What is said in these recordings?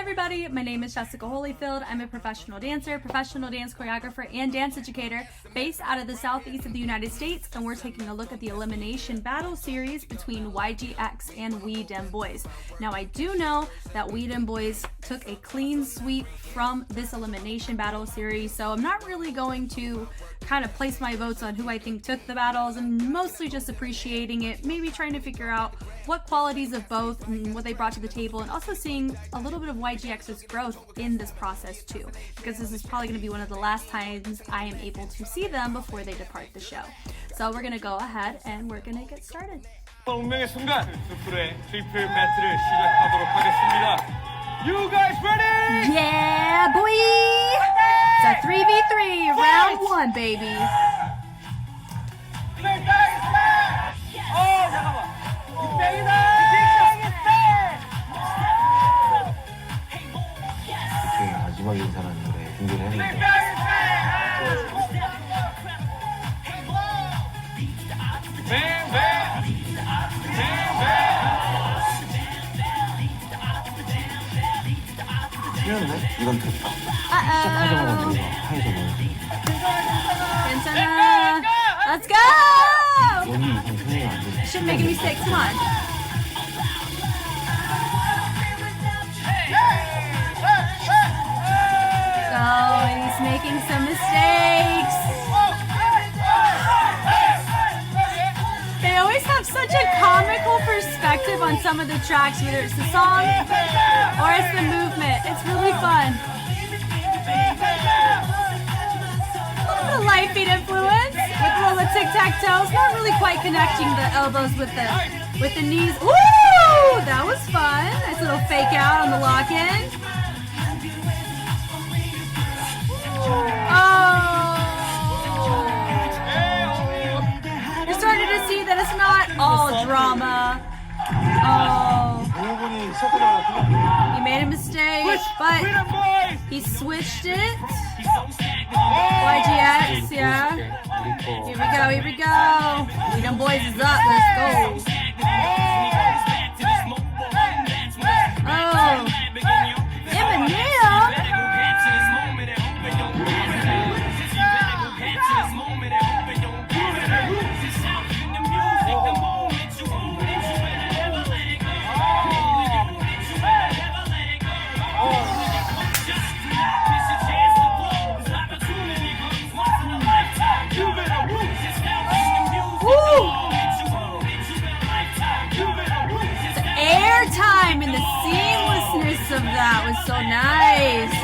everybody, my name is Jessica Holyfield. I'm a professional dancer, professional dance choreographer, and dance educator based out of the southeast of the United States, and we're taking a look at the elimination battle series between YGX and Wedemboyz. Now I do know that Wedemboyz took a clean sweep from this elimination battle series, so I'm not really going to kind of place my votes on who I think took the battles. I'm mostly just appreciating it, maybe trying to figure out what qualities of both and what they brought to the table, and also seeing a little bit of YGX's growth in this process too, because this is probably going to be one of the last times I am able to see them before they depart the show. So we're going to go ahead and we're going to get started. 운명의 순간 2%의 트리플 매트를 시작하도록 하겠습니다. You guys ready? Yeah, boy! It's a 3v3, round one, baby. 마지막 인사라는 노래 준비를 했는데 미안해 이건 됐다 시작하자마자 뭔가 하얘져 보여 괜찮아. Let's go! 연이 이상 표현이 안 돼. Shouldn't make a mistake, come on. Oh, and he's making some mistakes. They always have such a comical perspective on some of the tracks, whether it's the song or it's the movement. It's really fun. A little bit of light feet influence with a little tic-tac-toe. It's not really quite connecting the elbows with the knees. Ooh, that was fun. Nice little fake out on the lock-in. You're starting to see that it's not all drama. Oh. He made a mistake, but he switched it. YGX, yeah. Here we go. Wedemboyz is up, let's go. Oh. Eminem. Time and the seamlessness of that was so nice.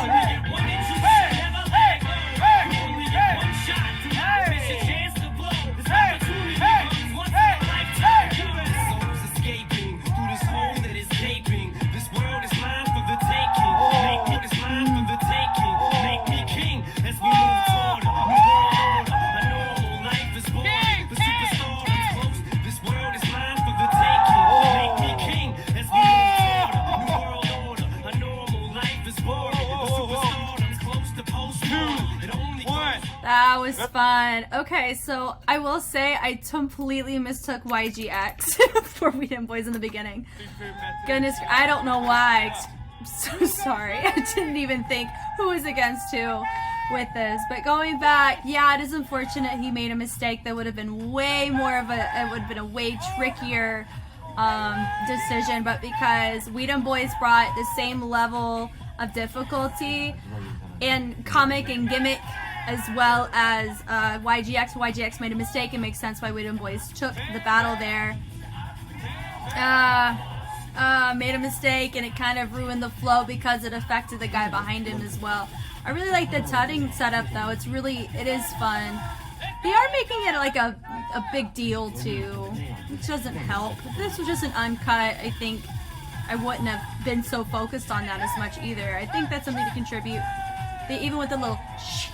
That was fun. Okay, so I will say I completely mistook YGX for Wedemboyz in the beginning. Goodness, I don't know why. I'm so sorry. I didn't even think who was against who with this. But going back, yeah, it is unfortunate he made a mistake. That would have been way more of it would have been a way trickier decision. But because Wedemboyz brought the same level of difficulty and comic and gimmick as well as YGX made a mistake. It makes sense why Wedemboyz took the battle there. Made a mistake and it kind of ruined the flow because it affected the guy behind him as well. I really like the tutting setup though. It is fun. They are making it like a big deal too, which doesn't help. If this was just an uncut, I think I wouldn't have been so focused on that as much either. I think that's something to contribute. Even with the little shh.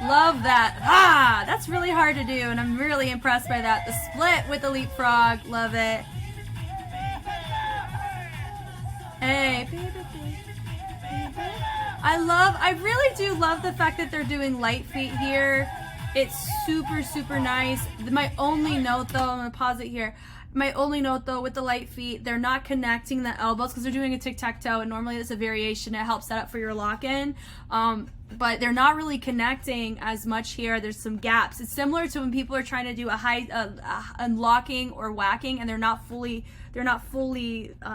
Love that. That's really hard to do, and I'm really impressed by that. The split with the leapfrog, love it. Hey, baby. I really do love the fact that they're doing light feet here. It's super, super nice. My only note though, I'm gonna pause it here. My only note though with the light feet, they're not connecting the elbows because they're doing a tic-tac-toe, and normally it's a variation. It helps set up for your lock-in. But they're not really connecting as much here. There's some gaps. It's similar to when people are trying to do a high unlocking or whacking, and they're not fully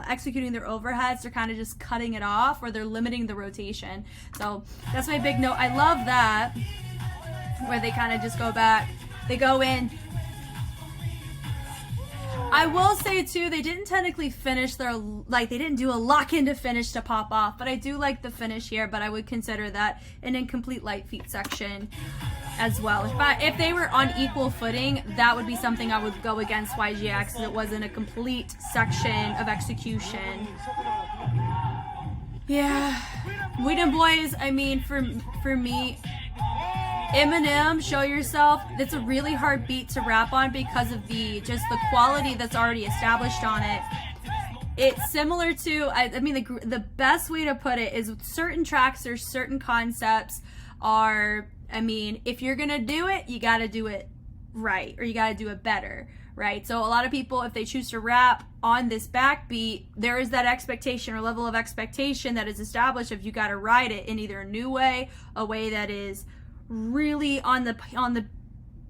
executing their overheads. They're kind of just cutting it off, or they're limiting the rotation. So that's my big note. I love that, where they kind of just go back. They go in. I will say too, they didn't technically finish their, they didn't do a lock-in to finish to pop off, but I do like the finish here, but I would consider that an incomplete light feet section as well. If they were on equal footing, that would be something I would go against YGX, because it wasn't a complete section of execution. Yeah. Wedemboyz, I mean, for me, Eminem, Show Yourself, that's a really hard beat to rap on because of the quality that's already established on it. It's similar to, I mean, the best way to put it is with certain tracks or certain concepts are, I mean, if you're gonna do it, you gotta do it right, or you gotta do it better, right? So a lot of people, if they choose to rap on this backbeat, there is that expectation or level of expectation that is established if you gotta ride it in either a new way, a way that is really on the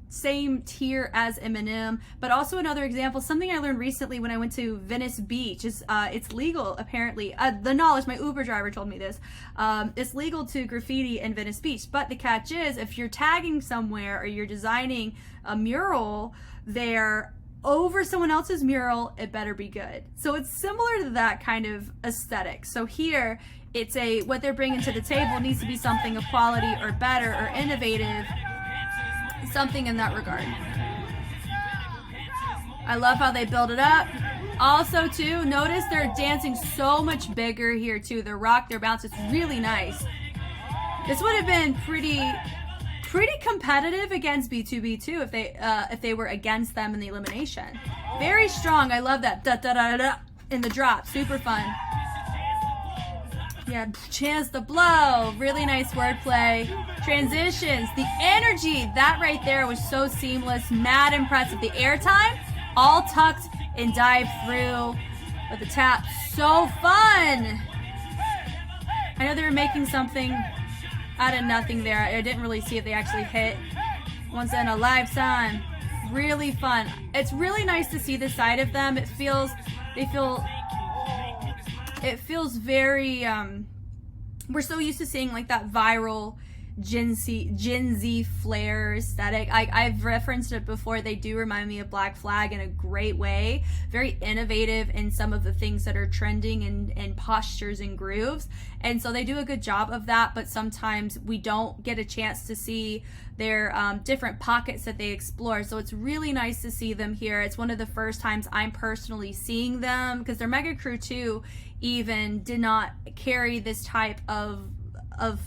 same tier as Eminem. But also another example, something I learned recently when I went to Venice Beach is it's legal apparently. The knowledge, my Uber driver told me this. It's legal to graffiti in Venice Beach, but the catch is if you're tagging somewhere or you're designing a mural there over someone else's mural, it better be good. So it's similar to that kind of aesthetic. So here it's what they're bringing to the table needs to be something of quality or better or innovative, something in that regard. I love how they build it up. Also too, notice they're dancing so much bigger here too. Their rock, their bounce, it's really nice. This would have been pretty competitive against B2B2 if they were against them in the elimination. Very strong. I love that da da da da in the drop. Super fun. Yeah, chance to blow. Really nice wordplay. Transitions. The energy. That right there was so seamless. Mad impressive. The airtime, all tucked and dive through with the tap. So fun. I know they were making something out of nothing there. I didn't really see if they actually hit once in a lifetime. Really fun. It's really nice to see this side of them. It feels very, we're so used to seeing like that viral Gen Z flair aesthetic. I've referenced it before. They do remind me of Black Flag in a great way. Very innovative in some of the things that are trending and postures and grooves. And so they do a good job of that, but sometimes we don't get a chance to see their different pockets that they explore. So it's really nice to see them here. It's one of the first times I'm personally seeing them, because their Mega Crew 2 even did not carry this type of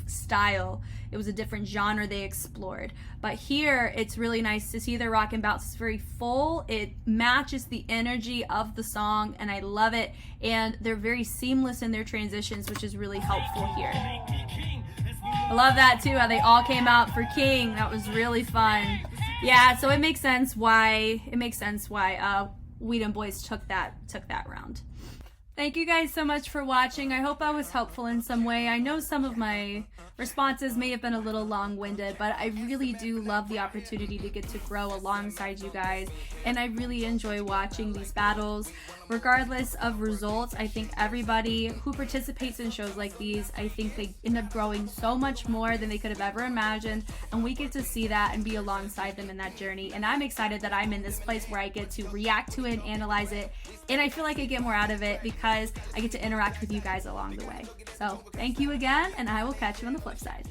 style. It was a different genre they explored. But here, it's really nice to see their rock and bounce. It's very full. It matches the energy of the song, and I love it. And they're very seamless in their transitions, which is really helpful here. I love that too, how they all came out for King. That was really fun. Yeah, so it makes sense why Wedemboyz took that round. Thank you guys so much for watching. I hope I was helpful in some way. I know some of my responses may have been a little long-winded, but I really do love the opportunity to get to grow alongside you guys, and I really enjoy watching these battles. Regardless of results, I think everybody who participates in shows like these, I think they end up growing so much more than they could have ever imagined, and we get to see that and be alongside them in that journey. And I'm excited that I'm in this place where I get to react to it and analyze it, and I feel like I get more out of it because I get to interact with you guys along the way. So thank you again, and I will catch you on the flip side.